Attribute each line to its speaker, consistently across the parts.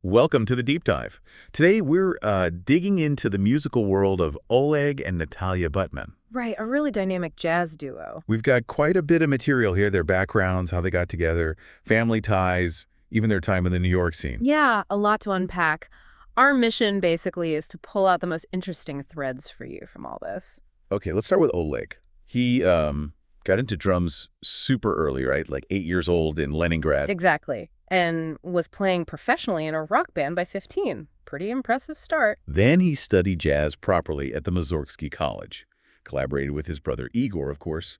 Speaker 1: Welcome to the Deep Dive. Today we're digging into the musical world of Oleg and Natalia Butman.
Speaker 2: Right, a really dynamic jazz duo.
Speaker 1: We've got quite a bit of material here, their backgrounds, how they got together, family ties, even their time in the New York scene.
Speaker 2: Yeah, a lot to unpack. Our mission basically is to pull out the most interesting threads for you from all this.
Speaker 1: Okay, let's start with Oleg. He got into drums super early, right? Like 8 years old in Leningrad.
Speaker 2: Exactly. And was playing professionally in a rock band by 15. Pretty impressive start.
Speaker 1: Then he studied jazz properly at the Mussorgsky College. Collaborated with his brother Igor, of course,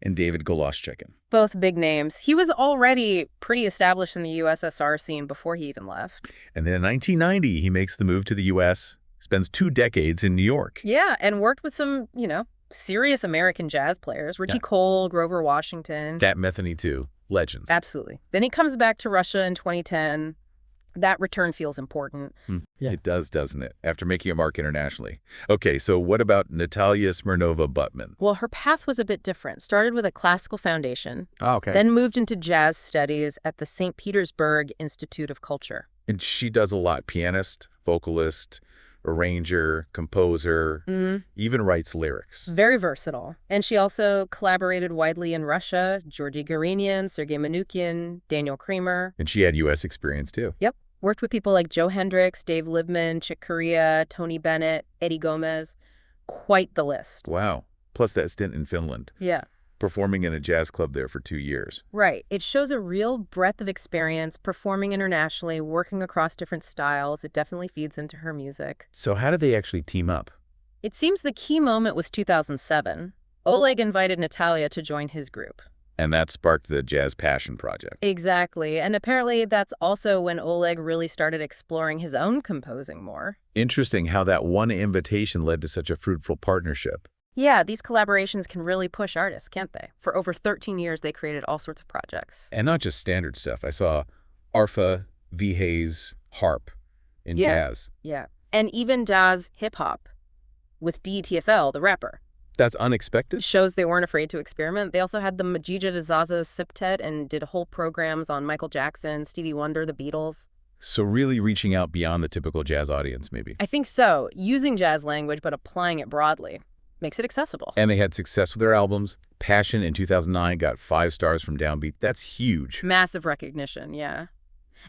Speaker 1: and David Goloschkin.
Speaker 2: Both big names. He was already pretty established in the USSR scene before he even left.
Speaker 1: And then in 1990, he makes the move to the U.S., spends 2 decades in New York.
Speaker 2: Yeah, and worked with some, serious American jazz players. Richie Cole, Grover Washington.
Speaker 1: That Metheny, too. Legends.
Speaker 2: Absolutely. Then he comes back to Russia in 2010. That return feels important.
Speaker 1: Yeah. It does, doesn't it? After making a mark internationally. Okay, so what about Natalia Smirnova Butman?
Speaker 2: Well, her path was a bit different. Started with a classical foundation.
Speaker 1: Oh, okay.
Speaker 2: Then moved into jazz studies at the St. Petersburg Institute of Culture.
Speaker 1: And she does a lot. Pianist, vocalist, arranger, composer, even writes lyrics.
Speaker 2: Very versatile. And she also collaborated widely in Russia. Georgy Garinian, Sergei Manukyan, Daniel Kramer.
Speaker 1: And she had U.S. experience, too.
Speaker 2: Yep. Worked with people like Joe Hendricks, Dave Libman, Chick Corea, Tony Bennett, Eddie Gomez. Quite the list.
Speaker 1: Wow. Plus that stint in Finland.
Speaker 2: Yeah.
Speaker 1: Performing in a jazz club there for 2 years.
Speaker 2: Right. It shows a real breadth of experience, performing internationally, working across different styles. It definitely feeds into her music.
Speaker 1: So how did they actually team up?
Speaker 2: It seems the key moment was 2007. Oleg invited Natalia to join his group.
Speaker 1: And that sparked the Jazz Passion Project.
Speaker 2: Exactly. And apparently that's also when Oleg really started exploring his own composing more.
Speaker 1: Interesting how that one invitation led to such a fruitful partnership.
Speaker 2: Yeah, these collaborations can really push artists, can't they? For over 13 years, they created all sorts of projects.
Speaker 1: And not just standard stuff. I saw arfa, V-Haze, harp in jazz.
Speaker 2: Yeah. And even jazz hip-hop with DTFL, the rapper.
Speaker 1: That's unexpected.
Speaker 2: Shows they weren't afraid to experiment. They also had the Majija Dazaza Septet and did whole programs on Michael Jackson, Stevie Wonder, the Beatles.
Speaker 1: So really reaching out beyond the typical jazz audience, maybe.
Speaker 2: I think so. Using jazz language, but applying it broadly. Makes it accessible.
Speaker 1: And they had success with their albums. Passion in 2009 got 5 stars from Downbeat. That's huge.
Speaker 2: Massive recognition, yeah.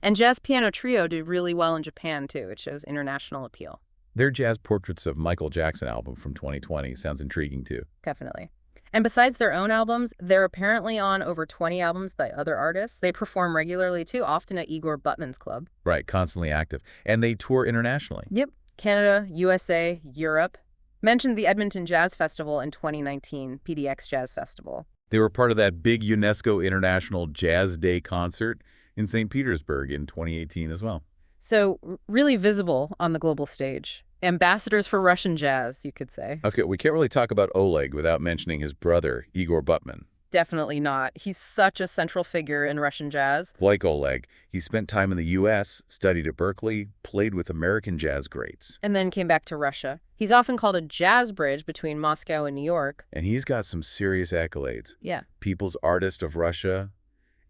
Speaker 2: And Jazz Piano Trio did really well in Japan, too. It shows international appeal.
Speaker 1: Their Jazz Portraits of Michael Jackson album from 2020 sounds intriguing, too.
Speaker 2: Definitely. And besides their own albums, they're apparently on over 20 albums by other artists. They perform regularly, too, often at Igor Butman's club.
Speaker 1: Right, constantly active. And they tour internationally.
Speaker 2: Yep. Canada, USA, Europe. Mentioned the Edmonton Jazz Festival in 2019, PDX Jazz Festival.
Speaker 1: They were part of that big UNESCO International Jazz Day concert in St. Petersburg in 2018 as well.
Speaker 2: So really visible on the global stage. Ambassadors for Russian jazz, you could say.
Speaker 1: Okay, we can't really talk about Oleg without mentioning his brother, Igor Butman.
Speaker 2: Definitely not. He's such a central figure in Russian jazz.
Speaker 1: Like Oleg, he spent time in the U.S., studied at Berkeley, played with American jazz greats.
Speaker 2: And then came back to Russia. He's often called a jazz bridge between Moscow and New York.
Speaker 1: And he's got some serious accolades.
Speaker 2: Yeah.
Speaker 1: People's Artist of Russia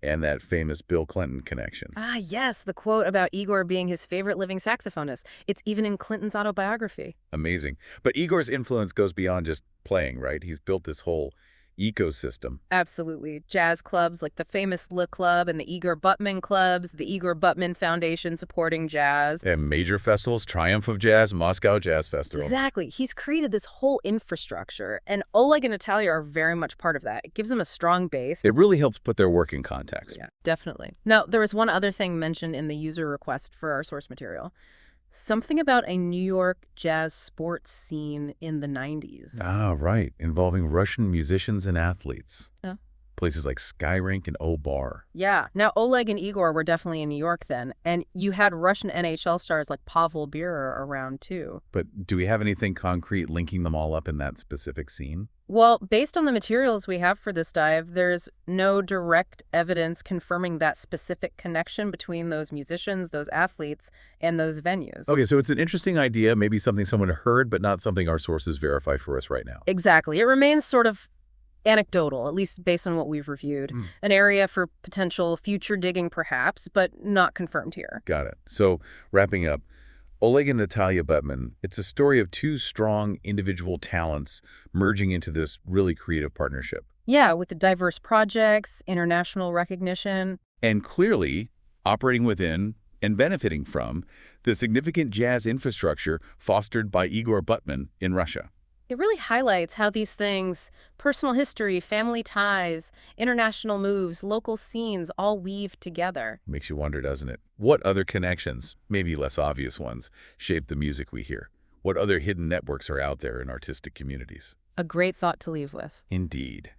Speaker 1: and that famous Bill Clinton connection.
Speaker 2: Ah, yes, the quote about Igor being his favorite living saxophonist. It's even in Clinton's autobiography.
Speaker 1: Amazing. But Igor's influence goes beyond just playing, right? He's built this whole ecosystem.
Speaker 2: Absolutely. Jazz clubs like the famous Le Club and the Igor Butman clubs, the Igor Butman Foundation supporting jazz.
Speaker 1: And major festivals, Triumph of Jazz, Moscow Jazz Festival.
Speaker 2: Exactly. He's created this whole infrastructure, and Oleg and Natalia are very much part of that. It gives them a strong base.
Speaker 1: It really helps put their work in context.
Speaker 2: Yeah, definitely. Now, there was one other thing mentioned in the user request for our source material. Something about a New York jazz sports scene in the 90s.
Speaker 1: Ah, right. Involving Russian musicians and athletes.
Speaker 2: Yeah.
Speaker 1: Places like Skyrink and O-Bar.
Speaker 2: Yeah. Now, Oleg and Igor were definitely in New York then, and you had Russian NHL stars like Pavel Bure around too.
Speaker 1: But do we have anything concrete linking them all up in that specific scene?
Speaker 2: Well, based on the materials we have for this dive, there's no direct evidence confirming that specific connection between those musicians, those athletes, and those venues.
Speaker 1: Okay, so it's an interesting idea, maybe something someone heard, but not something our sources verify for us right now.
Speaker 2: Exactly. It remains sort of anecdotal, at least based on what we've reviewed.
Speaker 1: Mm.
Speaker 2: An area for potential future digging, perhaps, but not confirmed here.
Speaker 1: Got it. So, wrapping up, Oleg and Natalia Butman, it's a story of two strong individual talents merging into this really creative partnership.
Speaker 2: Yeah, with the diverse projects, international recognition.
Speaker 1: And clearly operating within and benefiting from the significant jazz infrastructure fostered by Igor Butman in Russia.
Speaker 2: It really highlights how these things, personal history, family ties, international moves, local scenes, all weave together.
Speaker 1: Makes you wonder, doesn't it? What other connections, maybe less obvious ones, shape the music we hear? What other hidden networks are out there in artistic communities?
Speaker 2: A great thought to leave with.
Speaker 1: Indeed.